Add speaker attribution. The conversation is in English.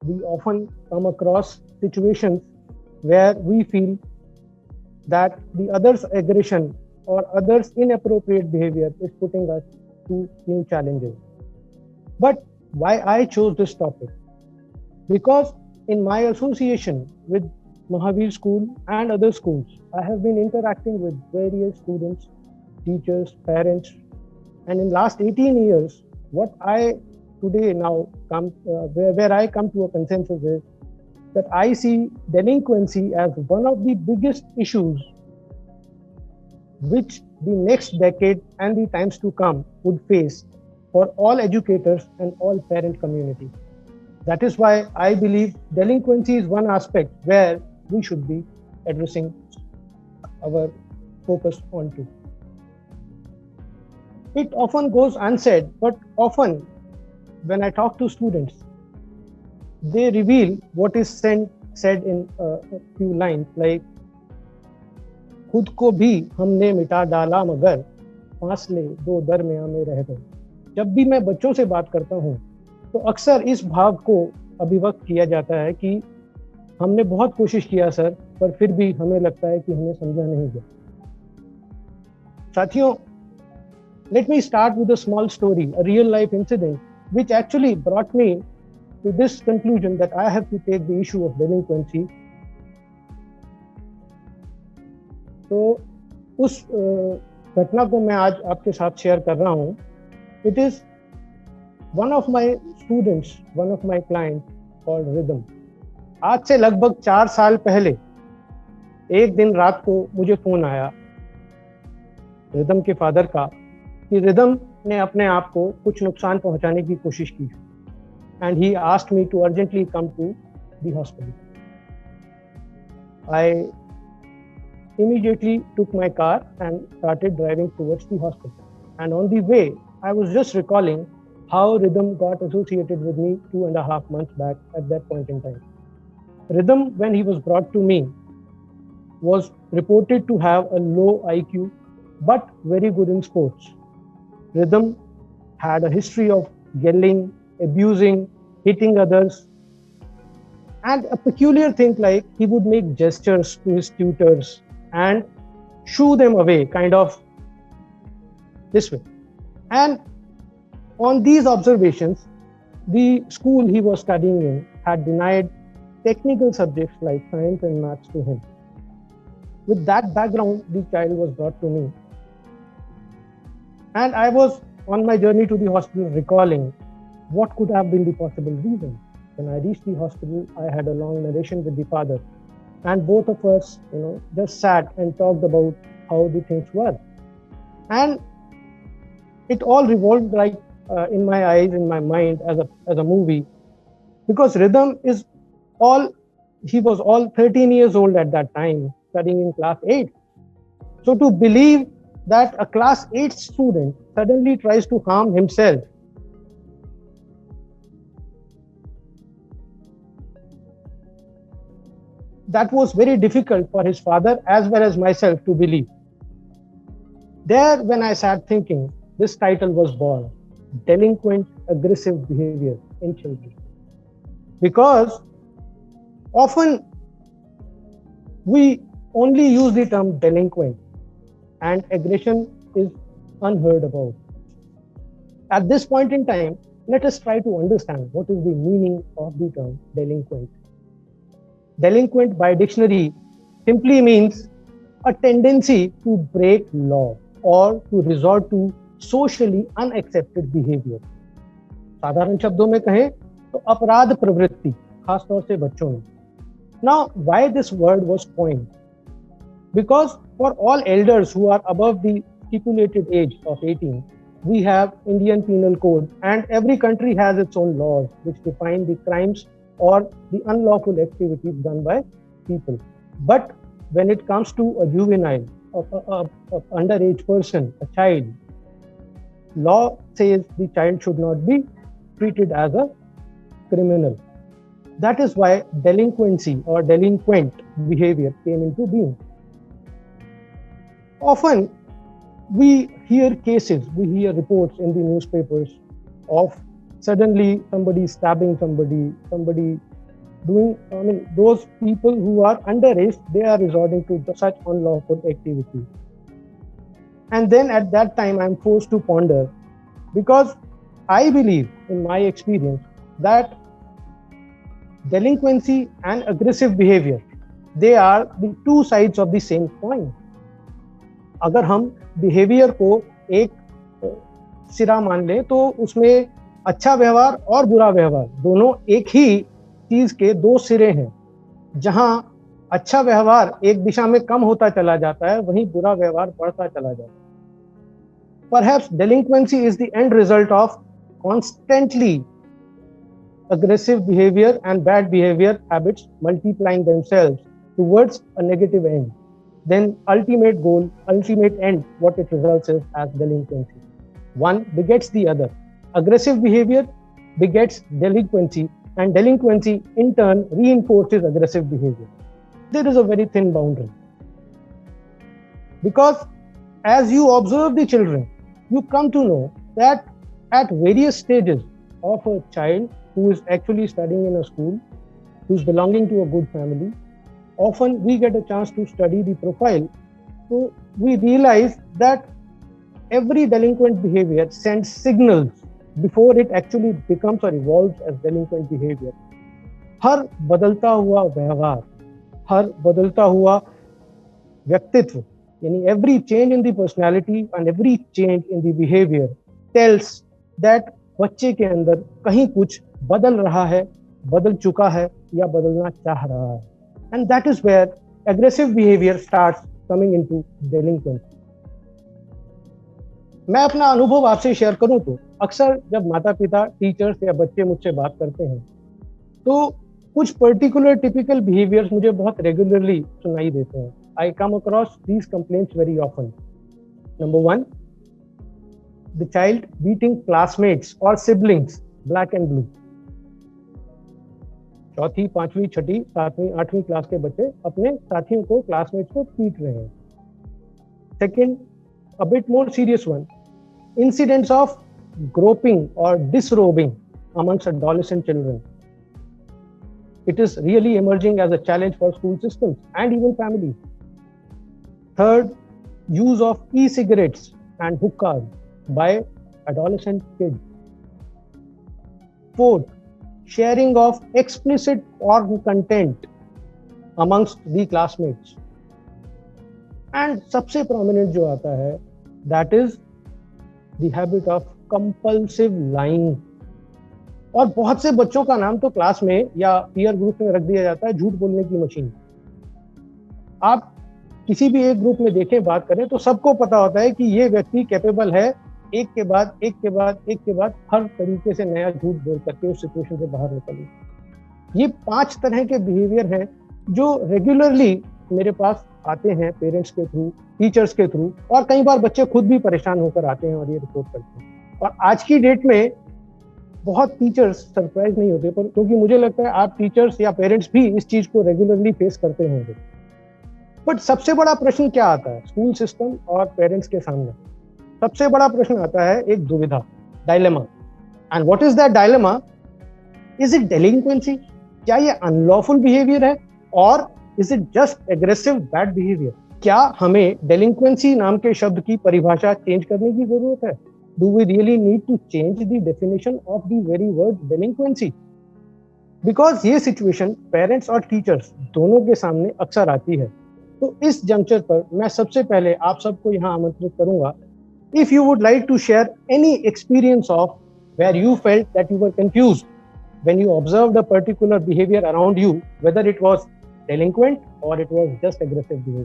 Speaker 1: we often come across situations where we feel that the other's aggression or others' inappropriate behavior is putting us to new challenges. But why I chose this topic? Because in my association with Mahavir School and other schools, I have been interacting with various students, teachers, parents, and in last 18 years, what I today now come where I come to a consensus is that I see delinquency as one of the biggest issues which the next decade and the times to come would face for all educators and all parent community. That is why I believe delinquency is one aspect where we should be addressing our focus onto. It often goes unsaid, but often when I talk to students, they reveal what is said in a few lines like, खुद को भी हमने मिटा डाला मगर फासले दो दरमियां में रह गए. जब भी मैं बच्चों से बात करता हूँ तो अक्सर इस भाव को अभिव्यक्त किया जाता है कि हमने बहुत कोशिश किया सर, पर फिर भी हमें लगता है कि हमें समझा नहीं गया. साथियों, let me start with a small story, a real life incident which actually brought me to this conclusion that I have to take the issue of delinquency. तो उस घटना को मैं आज आपके साथ शेयर कर रहा हूँ. It is one of my students, one of my client called rhythm. आज से लगभग 4 साल पहले एक दिन रात को मुझे फोन आया रिदम के फादर का कि रिदम ने अपने आप को कुछ नुकसान पहुंचाने की कोशिश की and he asked me to urgently come to the hospital. I immediately took my car and started driving towards the hospital. And on the way, I was just recalling how Rhythm got associated with me 2.5 months back at that point in time. Rhythm, when he was brought to me, was reported to have a low IQ, but very good in sports. Rhythm had a history of yelling, abusing, hitting others, and a peculiar thing like he would make gestures to his tutors and shoo them away, kind of this way. And on these observations, the school he was studying in had denied technical subjects like science and maths to him. With that background, the child was brought to me. And I was on my journey to the hospital recalling what could have been the possible reason. When I reached the hospital, I had a long narration with the father. And both of us, just sat and talked about how the things were. And it all revolved like in my eyes, in my mind as a movie, because Rhythm he was all 13 years old at that time, studying in class 8. So to believe that a class 8 student suddenly tries to harm himself, that was very difficult for his father as well as myself to believe. There, when I sat thinking, this title was born, Delinquent Aggressive Behavior in Children. Because often we only use the term delinquent and aggression is unheard about. At this point in time, let us try to understand what is the meaning of the term delinquent. Delinquent by dictionary simply means a tendency to break law or to resort to socially unaccepted behavior. साधारण शब्दों में कहें तो अपराध प्रवृत्ति, खास तौर से बच्चों में. Now, why this word was coined? Because for all elders who are above the stipulated age of 18, we have Indian Penal Code, and every country has its own laws which define the crimes or the unlawful activities done by people. But when it comes to a juvenile, a underage person, a child, law says the child should not be treated as a criminal. That is why delinquency or delinquent behavior came into being. Often we hear cases, we hear reports in the newspapers of suddenly somebody stabbing somebody doing, those people who are underage, they are resorting to such unlawful activity. And then at that time, I'm forced to ponder, because I believe, in my experience, that delinquency and aggressive behavior, they are the two sides of the same coin. अगर हम behaviour को एक सिरा मान लें तो उसमें अच्छा व्यवहार और बुरा व्यवहार दोनों एक ही चीज के दो सिरे हैं. जहां अच्छा व्यवहार एक दिशा में कम होता चला जाता है, वहीं बुरा व्यवहार बढ़ता चला जाता है. Perhaps delinquency is the end result of constantly aggressive behavior and bad behavior habits multiplying themselves towards a negative end. Then ultimate goal, ultimate end, what it results is as delinquency. One begets the other. Aggressive behavior begets delinquency, and delinquency in turn reinforces aggressive behavior. There is a very thin boundary. Because as you observe the children, you come to know that at various stages of a child who is actually studying in a school, who is belonging to a good family, often we get a chance to study the profile. So we realize that every delinquent behavior sends signals before it actually becomes or evolves as delinquent behavior. हर बदलता हुआ व्यवहार, हर बदलता हुआ व्यक्तित्व, यानी every change in the personality and every change in the behavior tells that बच्चे के अंदर कहीं कुछ बदल रहा है, बदल चुका है या बदलना चाह रहा है. And that is where aggressive behavior starts coming into delinquency. मैं अपना अनुभव आपसे शेयर करूं तो अक्सर जब माता पिता, टीचर्स या बच्चे मुझसे बात करते हैं तो कुछ पर्टिकुलर टिपिकल बिहेवियर्स मुझे बहुत रेगुलरली सुनाई देते हैं. I come across these complaints very often. Number one, the child beating classmates or siblings, black and blue. चौथी, पांचवी, छठी, सातवीं, आठवीं क्लास के बच्चे अपने साथियों को, क्लासमेट्स को पीट रहे हैं. Second, a bit more serious one, incidents of groping or disrobing amongst adolescent children. It is really emerging as a challenge for school systems and even families. Third, use of e-cigarettes and hookahs by adolescent kids. Fourth, sharing of explicit porn content amongst the classmates. And सबसे prominent जो आता है, that is the habit of compulsive lying. और बहुत से बच्चों का नाम तो क्लास में या पीयर ग्रुप में रख दिया जाता है झूठ बोलने की मशीन. आप किसी भी एक ग्रुप में देखें, बात करें तो सबको पता होता है कि ये व्यक्ति कैपेबल है एक के बाद एक के बाद एक के बाद हर तरीके से नया झूठ बोल करके उस सिचुएशन से बाहर निकले. ये 5 तरह के बिहेवियर हैं जो रेगुलरली मेरे पास आते हैं पेरेंट्स के थ्रू, टीचर्स के थ्रू, और कई बार बच्चे खुद भी परेशान होकर आते हैं और ये रिपोर्ट करते हैं. और आज की डेट में बहुत टीचर्स सरप्राइज नहीं होते, पर क्योंकि मुझे लगता है आप टीचर्स या पेरेंट्स भी इस चीज को रेगुलरली फेस करते होंगे. बट सबसे बड़ा प्रश्न क्या आता है स्कूल सिस्टम और पेरेंट्स के सामने? सबसे बड़ा प्रश्न आता है एक दुविधा, dilemma. And what is that dilemma? Is it delinquency? क्या ये अनलॉफुल बिहेवियर है और is it just aggressive bad behaviour? क्या हमें डेलिंक्वेंसी नाम के शब्द की परिभाषा चेंज करने की जरूरत है? Do we really need to change the definition of the very word delinquency? Because ये सिचुएशन पेरेंट्स और टीचर्स दोनों के सामने अक्सर आती है. तो इस जंक्चर पर मैं सबसे पहले आप सबको यहाँ आमंत्रित करूंगा, if you would like to share any experience of where you felt that you were confused when you observed a particular behavior around you, whether it was delinquent or it was just aggressive behavior.